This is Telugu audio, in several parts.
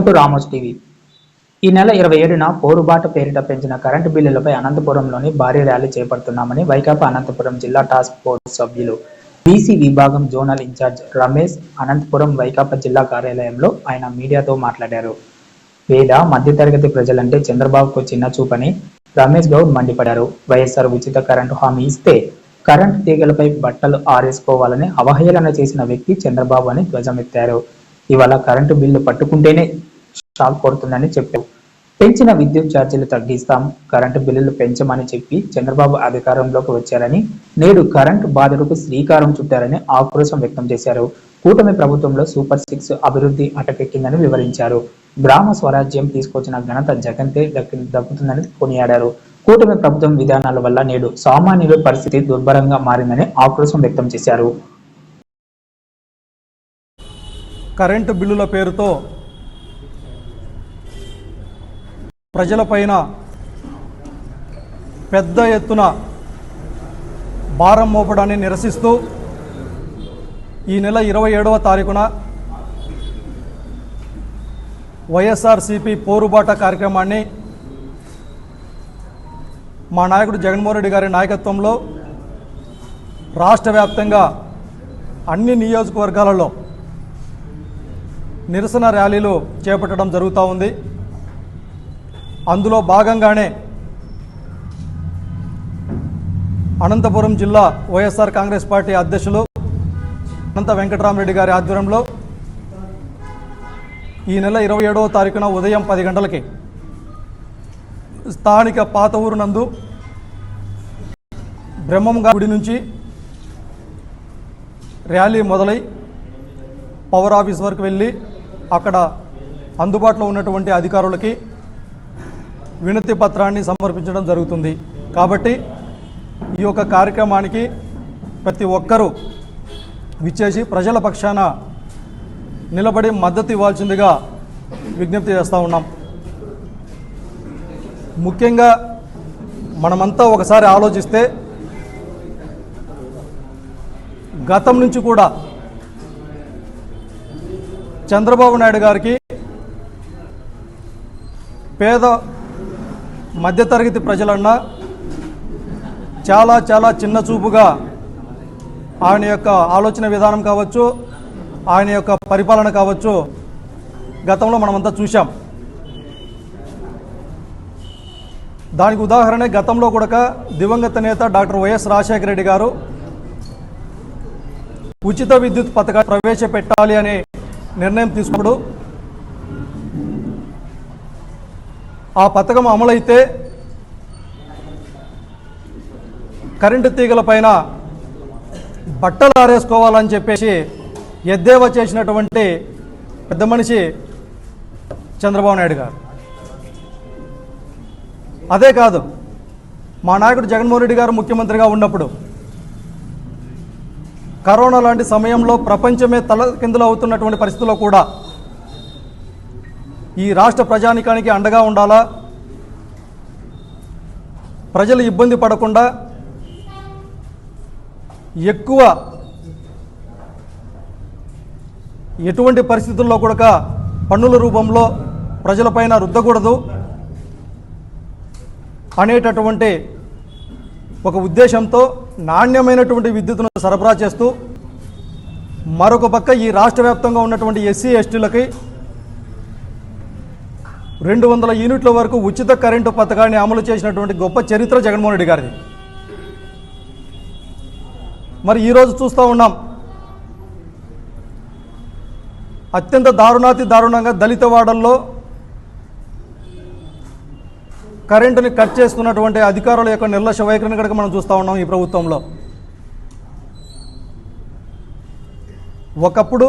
To Ramos TV. ఈ నెల 27న పోరుబాట పేరిట పెంచిన కరెంటు బిల్లులపై అనంతపురంలోని భారీ ర్యాలీ చేపడుతున్నామని వైకాపా అనంతపురం జిల్లా టాస్క్ ఫోర్స్ సభ్యులు బీసీ విభాగం జోనల్ ఇన్ఛార్జ్ రమేష్ అనంతపురం వైకాపా జిల్లా కార్యాలయంలో ఆయన మీడియాతో మాట్లాడారు. పేద మధ్యతరగతి ప్రజలంటే చంద్రబాబుకు చిన్న చూపని రమేష్ గౌడ్ మండిపడ్డారు. వైఎస్ఆర్ ఉచిత కరెంటు హామీ ఇస్తే కరెంటు తీగలపై బట్టలు ఆరేసుకోవాలని అవహేళన చేసిన వ్యక్తి చంద్రబాబు అని ధ్వజమెత్తారు. ఇవాళ కరెంటు బిల్లు పట్టుకుంటేనే షాక్ కొడుతుందని చెప్పారు. పెంచిన విద్యుత్ ఛార్జీలు తగ్గిస్తాం, కరెంటు బిల్లులు పెంచమని చెప్పి చంద్రబాబు అధికారంలోకి వచ్చారని, నేడు కరెంటు బాధలకు శ్రీకారం చుట్టారని ఆక్రోశం వ్యక్తం చేశారు. కూటమి ప్రభుత్వంలో సూపర్ 6 అభివృద్ధి అటకెక్కిందని వివరించారు. గ్రామ స్వరాజ్యం తీసుకొచ్చిన ఘనత జగన్కే దక్కుతుందని కొనియాడారు. కూటమి ప్రభుత్వం విధానాల వల్ల నేడు సామాన్యుల పరిస్థితి దుర్భరంగా మారిందని ఆక్రోశం వ్యక్తం చేశారు. కరెంటు బిల్లుల పేరుతో ప్రజలపైన పెద్ద ఎత్తున భారం మోపడాన్ని నిరసిస్తూ ఈ నెల 27వ తారీఖున వైఎస్ఆర్సీపీ పోరుబాట కార్యక్రమాన్ని మా నాయకుడు జగన్మోహన్ రెడ్డి గారి నాయకత్వంలో రాష్ట్ర వ్యాప్తంగా అన్ని నియోజకవర్గాలలో నిరసన ర్యాలీలు చేపట్టడం జరుగుతూ ఉంది. అందులో భాగంగానే అనంతపురం జిల్లా వైఎస్ఆర్ కాంగ్రెస్ పార్టీ అధ్యక్షులు అనంత వెంకటరామరెడ్డి గారి ఆధ్వర్యంలో ఈ నెల 27వ తారీఖున ఉదయం 10 గంటలకి స్థానిక పాత ఊరు నందు బ్రహ్మంగా గుడి నుంచి ర్యాలీ మొదలై పవర్ ఆఫీస్ వరకు వెళ్ళి అక్కడ అందుబాటులో ఉన్నటువంటి అధికారులకి వినతి పత్రాన్ని సమర్పించడం జరుగుతుంది. కాబట్టి ఈ యొక్క కార్యక్రమానికి ప్రతి ఒక్కరూ విచ్చేసి ప్రజల పక్షాన నిలబడి మద్దతు ఇవ్వాల్సిందిగా విజ్ఞప్తి చేస్తూ ఉన్నాం. ముఖ్యంగా మనమంతా ఒకసారి ఆలోచిస్తే గతం నుంచి కూడా చంద్రబాబు నాయుడు గారికి పేద మధ్యతరగతి ప్రజలన్నా చాలా చాలా చిన్న చూపుగా ఆయన యొక్క ఆలోచన విధానం కావచ్చు, ఆయన యొక్క పరిపాలన కావచ్చు గతంలో మనమంతా చూసాం. దానికి ఉదాహరణ గతంలో కూడా దివంగత నేత డాక్టర్ వైఎస్ రాజశేఖర రెడ్డి గారు ఉచిత విద్యుత్ పథకాన్ని ప్రవేశపెట్టాలి అనే నిర్ణయం తీసుకున్నప్పుడు ఆ పథకం అమలైతే కరెంటు తీగల పైన బట్టలు ఆరేసుకోవాలని చెప్పేసి ఎద్దేవా చేసినటువంటి పెద్ద మనిషి చంద్రబాబు నాయుడు గారు. అదే కాదు, మా నాయకుడు జగన్మోహన్ రెడ్డి గారు ముఖ్యమంత్రిగా ఉన్నప్పుడు కరోనా లాంటి సమయంలో ప్రపంచమే తలకిందులు అవుతున్నటువంటి పరిస్థితుల్లో కూడా ఈ రాష్ట్ర ప్రజానికానికి అండగా ఉండాలా, ప్రజలు ఇబ్బంది పడకుండా ఎక్కువ ఎటువంటి పరిస్థితుల్లో కూడా పన్నుల రూపంలో ప్రజలపైన రుద్దకూడదు అనేటటువంటి ఒక ఉద్దేశంతో నాణ్యమైనటువంటి విద్యుత్తును సరఫరా చేస్తూ మరొక పక్క ఈ రాష్ట్ర వ్యాప్తంగా ఉన్నటువంటి ఎస్సీ ఎస్టీలకి 200 యూనిట్ల వరకు ఉచిత కరెంటు పథకాన్ని అమలు చేసినటువంటి గొప్ప చరిత్ర జగన్మోహన్ రెడ్డి గారిది. మరి ఈరోజు చూస్తూ ఉన్నాం, అత్యంత దారుణంగా దళిత వాడల్లో కరెంటుని కట్ చేస్తున్నటువంటి అధికారుల యొక్క నిర్లక్ష్య వైఖరిని కనుక మనం చూస్తూ ఉన్నాం. ఈ ప్రభుత్వంలో ఒకప్పుడు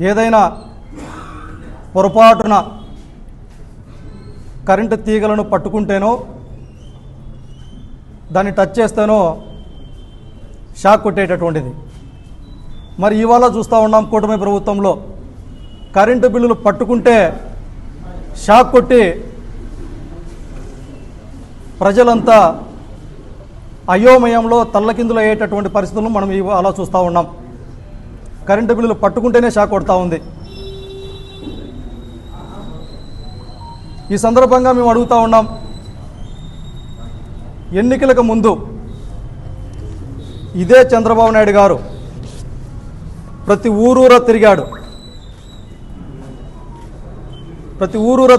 ఏదైనా పొరపాటున కరెంటు తీగలను పట్టుకుంటేనో దాన్ని టచ్ చేస్తేనో షాక్ కొట్టేటటువంటిది. మరి ఇవాళ చూస్తూ ఉన్నాం, కూటమి ప్రభుత్వంలో కరెంటు బిల్లులు పట్టుకుంటే షాక్ కొట్టి ప్రజలంతా అయోమయంలో తల్లకిందులు అయ్యేటటువంటి పరిస్థితులను మనం అలా చూస్తూ ఉన్నాం. కరెంటు బిల్లులు పట్టుకుంటేనే షాక్ కొడతా ఉంది. ఈ సందర్భంగా మేము అడుగుతా ఉన్నాం, ఎన్నికలకు ముందు ఇదే చంద్రబాబు నాయుడు గారు ప్రతి ఊరూరా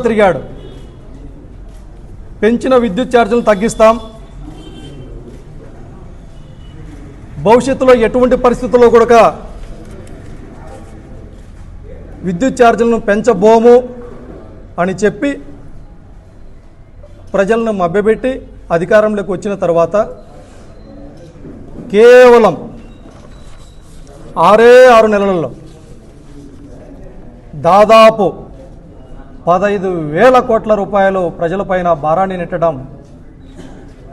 తిరిగాడు. పెంచిన విద్యుత్ ఛార్జీలను తగ్గిస్తాం, భవిష్యత్తులో ఎటువంటి పరిస్థితుల్లో కూడా విద్యుత్ ఛార్జీలను పెంచబోము అని చెప్పి ప్రజలను మభ్యపెట్టి అధికారంలోకి వచ్చిన తర్వాత కేవలం 6 నెలలలో దాదాపు 15,000 కోట్ల రూపాయలు ప్రజలపైన భారాన్ని నెట్టడం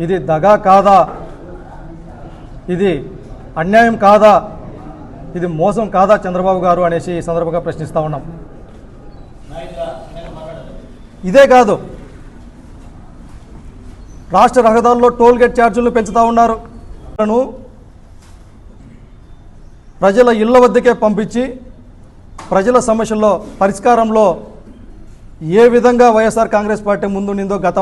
ఇది దగా కాదా? ఇది అన్యాయం కాదా? ఇది మోసం కాదా చంద్రబాబు గారు అనేసి ఈ సందర్భంగా ప్రశ్నిస్తూ ఉన్నాం. ఇదే కాదు, రాష్ట్ర రహదారుల్లో టోల్ గేట్ ఛార్జీలను పెంచుతూ ఉన్నారు. ప్రజల ఇళ్ల వద్దకే పంపించి ప్రజల సమస్యల్లో పరిష్కారంలో ఏ విధంగా వైఎస్ఆర్ కాంగ్రెస్ పార్టీ ముందుండిందో గత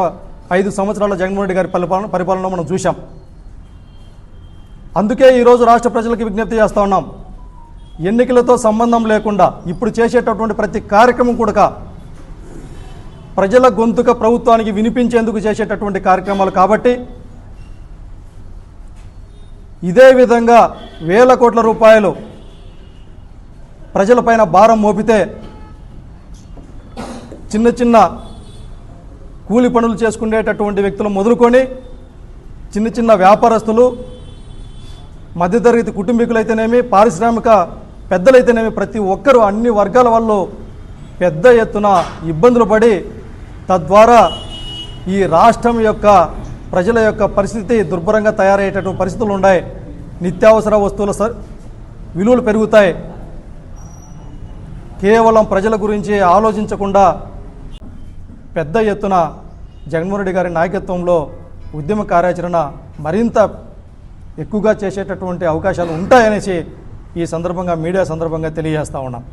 5 సంవత్సరాల జగన్మోహన్ రెడ్డి గారి పరిపాలన మనం చూశాం. అందుకే ఈరోజు రాష్ట్ర ప్రజలకు విజ్ఞప్తి చేస్తూ ఉన్నాం, ఎన్నికలతో సంబంధం లేకుండా ఇప్పుడు చేసేటటువంటి ప్రతి కార్యక్రమం కూడా ప్రజల గొంతుక ప్రభుత్వానికి వినిపించేందుకు చేసేటటువంటి కార్యక్రమాలు కాబట్టి ఇదే విధంగా 1,000 కోట్ల రూపాయలు ప్రజలపైన భారం మోపితే చిన్న చిన్న కూలి పనులు చేసుకునేటటువంటి వ్యక్తులు మొదలుకొని చిన్న చిన్న వ్యాపారస్తులు, మధ్యతరగతి కుటుంబీకులైతేనేమి, పారిశ్రామిక పెద్దలైతేనేమి ప్రతి ఒక్కరూ అన్ని వర్గాల వాళ్ళు పెద్ద ఎత్తున ఇబ్బందులు పడి తద్వారా ఈ రాష్ట్రం యొక్క ప్రజల యొక్క పరిస్థితి దుర్భరంగా తయారయ్యేటటువంటి పరిస్థితులు ఉన్నాయి. నిత్యావసర వస్తువుల విలువలు పెరుగుతాయి. కేవలం ప్రజల గురించి ఆలోచించకుండా పెద్ద ఎత్తున జగన్మోహన్ రెడ్డి గారి నాయకత్వంలో ఉద్యమ కార్యాచరణ మరింత ఎక్కువగా చేసేటటువంటి అవకాశాలు ఉంటాయనేసి ఈ సందర్భంగా మీడియా సందర్భంగా తెలియజేస్తూ ఉన్నాం.